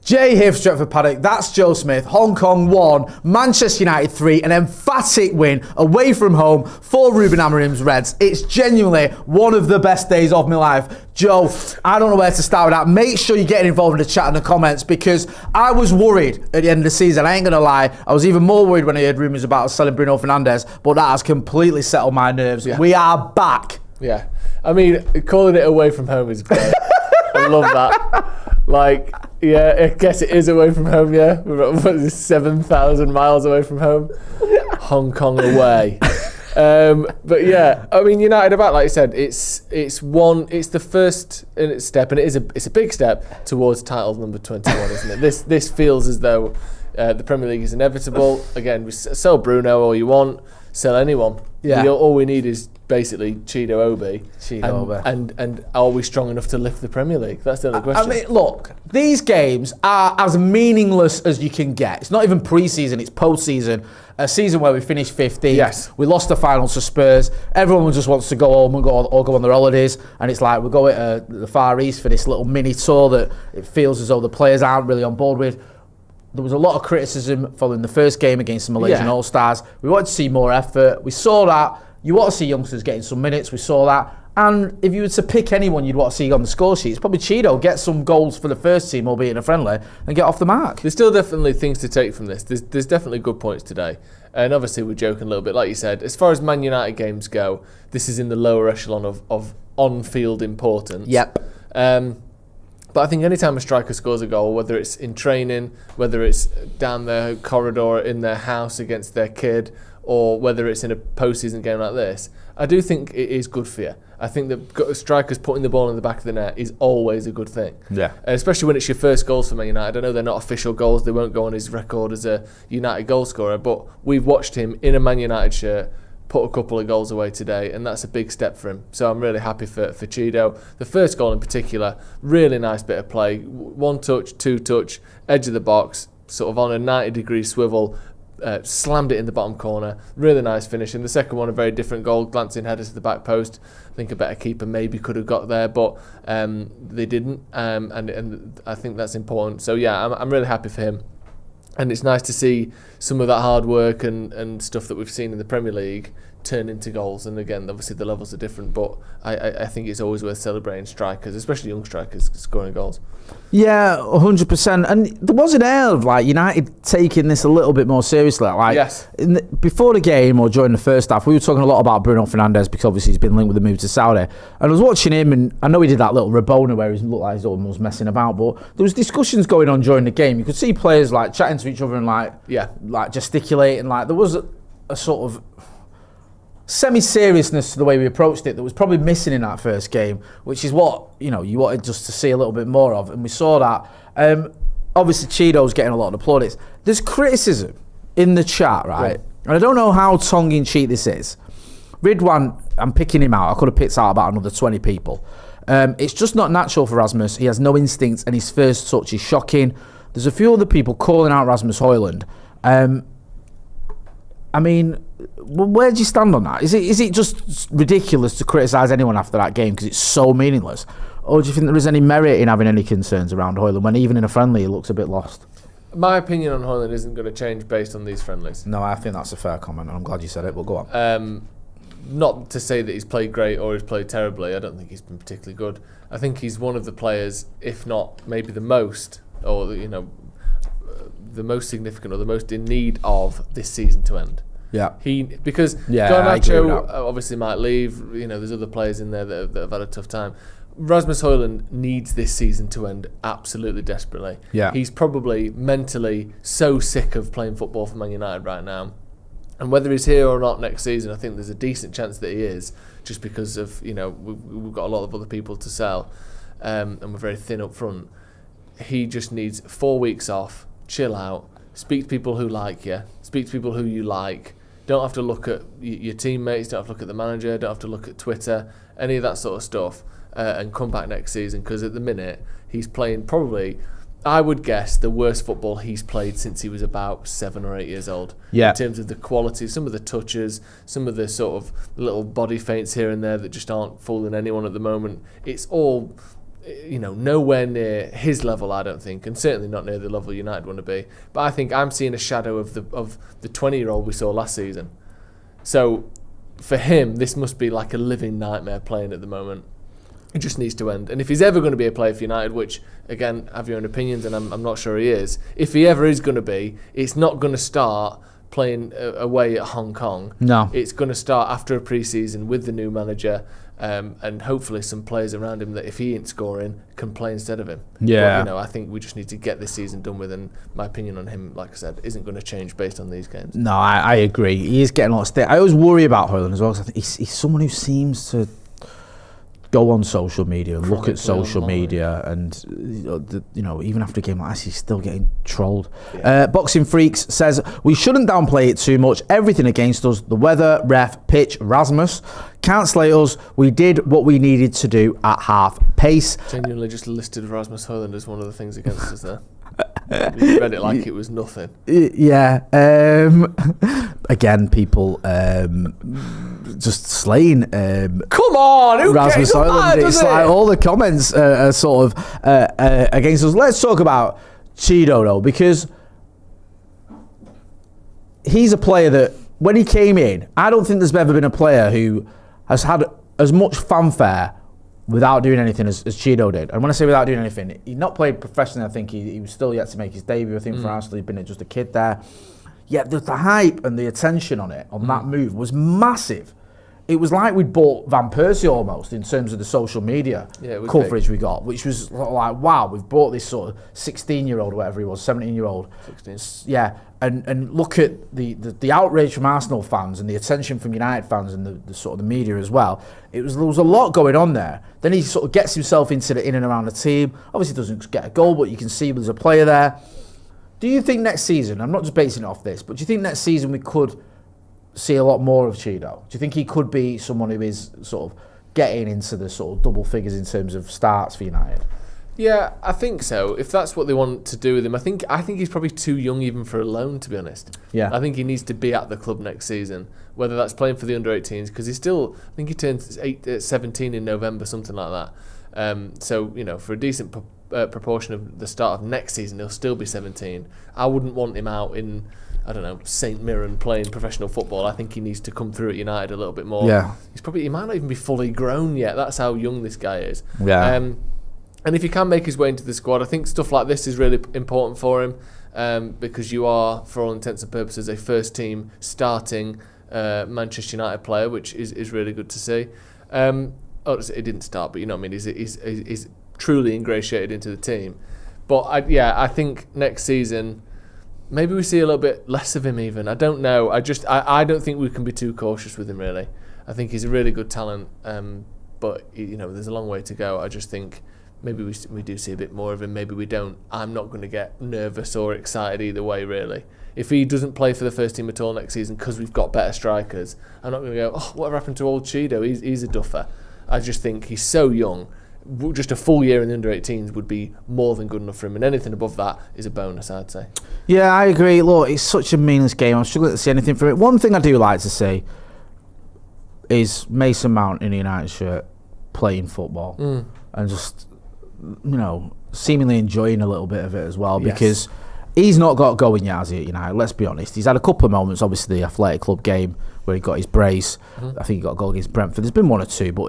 Jay here for Stretford Paddock, that's Joe Smith. Hong Kong 1, Manchester United 3, an emphatic win away from home for Ruben Amorim's Reds. It's genuinely one of the best days of my life. Joe, I don't know where to start with that. Make sure you're getting involved in the chat and the comments, because I was worried at the end of the season. I ain't going to lie. I was even more worried when I heard rumours about selling Bruno Fernandes, but that has completely settled my nerves. Yeah. We are back. Yeah. I mean, calling it away from home is great. I love that. Like, yeah, I guess it is away from home, yeah. We're about 7,000 miles away from home. Hong Kong away. But yeah, I mean, United are back, like you said, it's the first step, and it's a big step towards title number 21, isn't it? This feels as though the Premier League is inevitable. Again, we sell Bruno all you want, sell anyone. Yeah. All we need is basically Chido Obi. And are we strong enough to lift the Premier League? That's the only question. I mean, look, these games are as meaningless as you can get. It's not even pre-season, it's post-season. A season where we finished 15th. Yes. We lost the final to Spurs. Everyone just wants to go home and go on their holidays. And it's like, we go to the Far East for this little mini tour that it feels as though the players aren't really on board with. There was a lot of criticism following the first game against the Malaysian All-Stars. We wanted to see more effort. We saw that. You want to see youngsters getting some minutes. We saw that. And if you were to pick anyone you'd want to see on the score sheet, it's probably Chido. Get some goals for the first team, albeit in a friendly, and get off the mark. There's still definitely things to take from this. There's definitely good points today. And obviously we're joking a little bit. Like you said, as far as Man United games go, this is in the lower echelon of on-field importance. Yep. But I think anytime a striker scores a goal, whether it's in training, whether it's down the corridor in their house against their kid, or whether it's in a postseason game like this, I do think it is good for you. I think that strikers putting the ball in the back of the net is always a good thing. Yeah. Especially when it's your first goals for Man United. I know they're not official goals. They won't go on his record as a United goal scorer, but we've watched him in a Man United shirt put a couple of goals away today, and that's a big step for him. So I'm really happy for Chido. The first goal in particular, really nice bit of play. One touch, two touch, edge of the box, sort of on a 90-degree swivel, slammed it in the bottom corner. Really nice finish. And the second one, a very different goal, glancing header to the back post. I think a better keeper maybe could have got there, but they didn't. And I think that's important. So yeah, I'm really happy for him. And it's nice to see some of that hard work and stuff that we've seen in the Premier League turn into goals. And again, obviously the levels are different, but I think it's always worth celebrating strikers, especially young strikers, scoring goals. Yeah, 100%. And there was an air of like United taking this a little bit more seriously. Like, yes. Before the game or during the first half, we were talking a lot about Bruno Fernandes because obviously he's been linked with the move to Saudi. And I was watching him, and I know he did that little Rabona where he looked like he's almost messing about, but there was discussions going on during the game. You could see players like chatting to each other and like gesticulating. Like there was a sort of semi-seriousness to the way we approached it that was probably missing in that first game, which is what you wanted just to see a little bit more of, and we saw that. Obviously Chido's getting a lot of plaudits. There's criticism in the chat, right? Yeah. And I don't know how tongue-in-cheek this is. Ridwan, I'm picking him out. I could have picked out about another 20 people. It's just not natural for Rasmus. He has no instincts, and his first touch is shocking. There's a few other people calling out Rasmus Højlund. I mean, where do you stand on that? Is it just ridiculous to criticise anyone after that game because it's so meaningless? Or do you think there is any merit in having any concerns around Højlund when even in a friendly he looks a bit lost? My opinion on Højlund isn't going to change based on these friendlies. No, I think that's a fair comment, and I'm glad you said it, but go on. Not to say that he's played great or he's played terribly. I don't think he's been particularly good. I think he's one of the players, if not maybe the most, or the most significant or the most in need of this season to end. Yeah. Because Garnacho obviously might leave. There's other players in there that have had a tough time. Rasmus Højlund needs this season to end absolutely desperately. Yeah. He's probably mentally so sick of playing football for Man United right now. And whether he's here or not next season, I think there's a decent chance that he is, just because of, we've got a lot of other people to sell, and we're very thin up front. He just needs 4 weeks off, chill out, speak to people who like you, speak to people who you like. Don't have to look at your teammates, don't have to look at the manager, don't have to look at Twitter, any of that sort of stuff, and come back next season, because at the minute he's playing probably, I would guess, the worst football he's played since he was about 7 or 8 years old. Yeah. In terms of the quality, some of the touches, some of the sort of little body feints here and there that just aren't fooling anyone at the moment. It's all nowhere near his level, I don't think, and certainly not near the level United want to be. But I think I'm seeing a shadow of the 20-year-old we saw last season. So for him, this must be like a living nightmare playing at the moment. It just needs to end. And if he's ever going to be a player for United, which, again, have your own opinions, and I'm not sure he is, if he ever is going to be, it's not going to start playing away at Hong Kong. No. It's going to start after a pre-season with the new manager, and hopefully some players around him that if he ain't scoring can play instead of him. Yeah. But, I think we just need to get this season done with, and my opinion on him, like I said, isn't going to change based on these games. No, I agree. He is getting a lot of stick. I always worry about Højlund as well, because I think he's someone who seems to go on social media and look at social media, and even after a game like this, he's still getting trolled. Yeah. Boxing Freaks says we shouldn't downplay it too much. Everything against us: the weather, ref, pitch, Rasmus. Can't slay us. We did what we needed to do at half pace. Genuinely, just listed Rasmus Højlund as one of the things against us there. You read it like it was nothing. Yeah. Again, people just slaying. Come on, who Rasmus Højlund. It's like all the comments are sort of against us. Let's talk about Chido though, because he's a player that when he came in, I don't think there's ever been a player who has had as much fanfare without doing anything as Chido did. And when I say without doing anything, he'd not played professionally. I think he was still yet to make his debut. I think for Arsenal, he'd been just a kid there. Yet the hype and the attention on that move was massive. It was like we'd bought Van Persie almost in terms of the social media coverage big. We got, which was like, wow, we've bought this sort of 16-year-old, whatever he was, 17-year-old. 16. Yeah, and look at the outrage from Arsenal fans and the attention from United fans and the sort of the media as well. There was a lot going on there. Then he sort of gets himself in and around the team. Obviously doesn't get a goal, but you can see there's a player there. Do you think next season, I'm not just basing it off this, but do you think next season we could see a lot more of Chido? Do you think he could be someone who is sort of getting into the sort of double figures in terms of starts for United? Yeah, I think so. If that's what they want to do with him, I think he's probably too young even for a loan, to be honest. Yeah. I think he needs to be at the club next season, whether that's playing for the under-18s, because he's still, I think he turns 17 in November, something like that. So, for a decent proportion of the start of next season, he'll still be 17. I wouldn't want him out in, I don't know, St Mirren playing professional football. I think he needs to come through at United a little bit more. Yeah. He might not even be fully grown yet. That's how young this guy is. Yeah. And if he can make his way into the squad, I think stuff like this is really important for him, because you are, for all intents and purposes, a first team starting Manchester United player, which is really good to see. He didn't start, but you know what I mean. He's truly ingratiated into the team. But I think next season, maybe we see a little bit less of him even. I don't know. I don't think we can be too cautious with him, really. I think he's a really good talent, but there's a long way to go. I just think maybe we do see a bit more of him. Maybe we don't. I'm not going to get nervous or excited either way, really. If he doesn't play for the first team at all next season because we've got better strikers, I'm not going to go, oh, whatever happened to old Chido? He's a duffer. I just think he's so young. Just a full year in the under-18s would be more than good enough for him, and anything above that is a bonus, I'd say. Yeah, I agree. Look, it's such a meaningless game. I'm struggling to see anything from it. One thing I do like to see is Mason Mount in a United shirt playing football and just, seemingly enjoying a little bit of it as well, because he's not got going yet, has he, at United? Let's be honest. He's had a couple of moments, obviously the Athletic Club game where he got his brace. I think he got a goal against Brentford. There's been one or two, but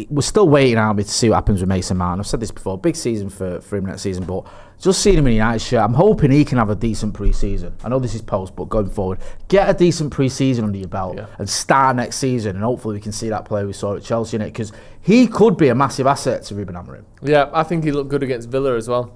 we're still waiting on me to see what happens with Mason Mount. I've said this before, big season for him next season, but just seeing him in a United shirt, I'm hoping he can have a decent pre-season. I know this is post, but going forward, get a decent pre-season under your belt and start next season, and hopefully we can see that player we saw at Chelsea in it, because he could be a massive asset to Ruben Amorim. Yeah, I think he looked good against Villa as well.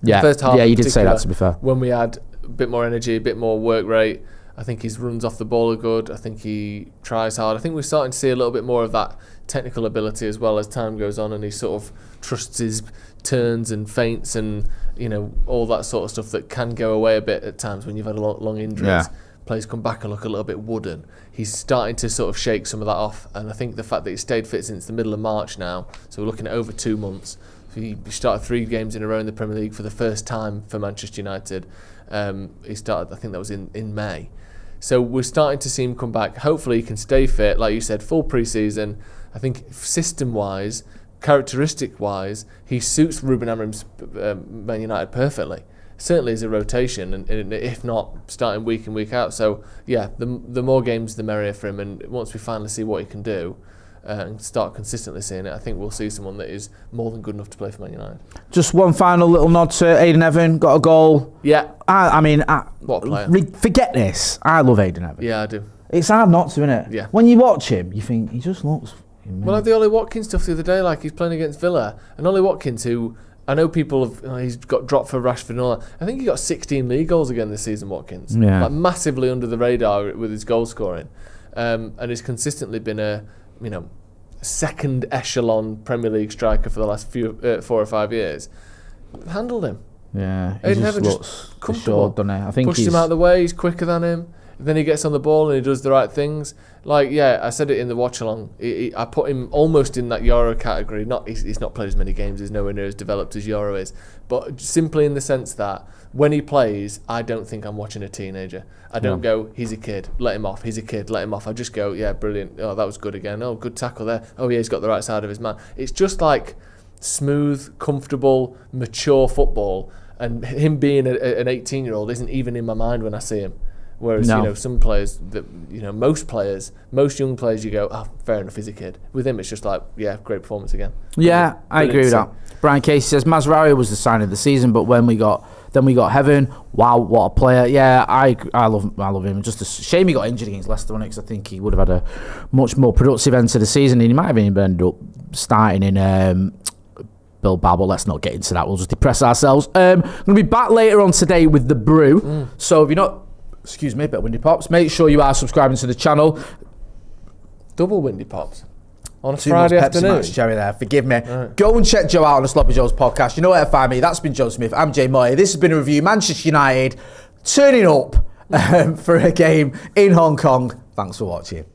Yeah, first half, you did say that, to be fair. When we had a bit more energy, a bit more work rate, I think his runs off the ball are good. I think he tries hard. I think we're starting to see a little bit more of that technical ability as well as time goes on, and he sort of trusts his turns and feints and all that sort of stuff that can go away a bit at times when you've had a long injuries. Yeah. Players come back and look a little bit wooden. He's starting to sort of shake some of that off, and I think the fact that he stayed fit since the middle of March now, so we're looking at over 2 months. He started 3 games in a row in the Premier League for the first time for Manchester United. He started, I think that was in May. So we're starting to see him come back. Hopefully he can stay fit, like you said, full pre-season. I think system-wise, characteristic-wise, he suits Ruben Amorim's Man United perfectly. Certainly as a rotation, and if not starting week in, week out. So, yeah, the more games, the merrier for him. And once we finally see what he can do and start consistently seeing it, I think we'll see someone that is more than good enough to play for Man United. Just one final little nod to Aiden Evan. Got a goal. Yeah. I mean, what a player. Forget this. I love Aiden Evan. Yeah, I do. It's hard not to, isn't it? Yeah. When you watch him, you think he just looks... Well, like the Ollie Watkins stuff the other day, like he's playing against Villa. And Ollie Watkins, who... I know people have, he's got dropped for Rashford and all that. I think he got 16 league goals again this season, Watkins. Yeah. Like massively under the radar with his goal scoring. And he's consistently been a, second echelon Premier League striker for the last 4 or 5 years. Handled him. Yeah. Aiden Evan just comfortable. Doesn't he? I think pushed him out of the way, he's quicker than him. Then he gets on the ball and he does the right things. Like, yeah, I said it in the watch along. I put him almost in that Euro category. He's not played as many games. He's nowhere near as developed as Euro is. But simply in the sense that when he plays, I don't think I'm watching a teenager. I don't go, he's a kid, let him off. He's a kid, let him off. I just go, yeah, brilliant. Oh, that was good again. Oh, good tackle there. Oh, yeah, he's got the right side of his man. It's just like smooth, comfortable, mature football. And him being an 18-year-old isn't even in my mind when I see him. Whereas, some players, most young players, you go, oh, fair enough, he's a kid. With him, it's just like, yeah, great performance again. Yeah, I agree with that. Brian Casey says, Mazraoui was the sign of the season, but when we got Heaven, wow, what a player. Yeah, I love him. Just a shame he got injured against Leicester, because I think he would have had a much more productive end to the season, and he might have even ended up starting in... Bilbao, but let's not get into that. We'll just depress ourselves. I'm going to be back later on today with the brew. So if you're not... Excuse me, a bit of Windy Pops. Make sure you are subscribing to the channel. Double Windy Pops on a Too Friday much Pepsi afternoon. Max Cherry there. Forgive me. Right. Go and check Joe out on the Sloppy Joe's podcast. You know where to find me. That's been Joe Smith. I'm Jay Moy. This has been a review. Manchester United turning up for a game in Hong Kong. Thanks for watching.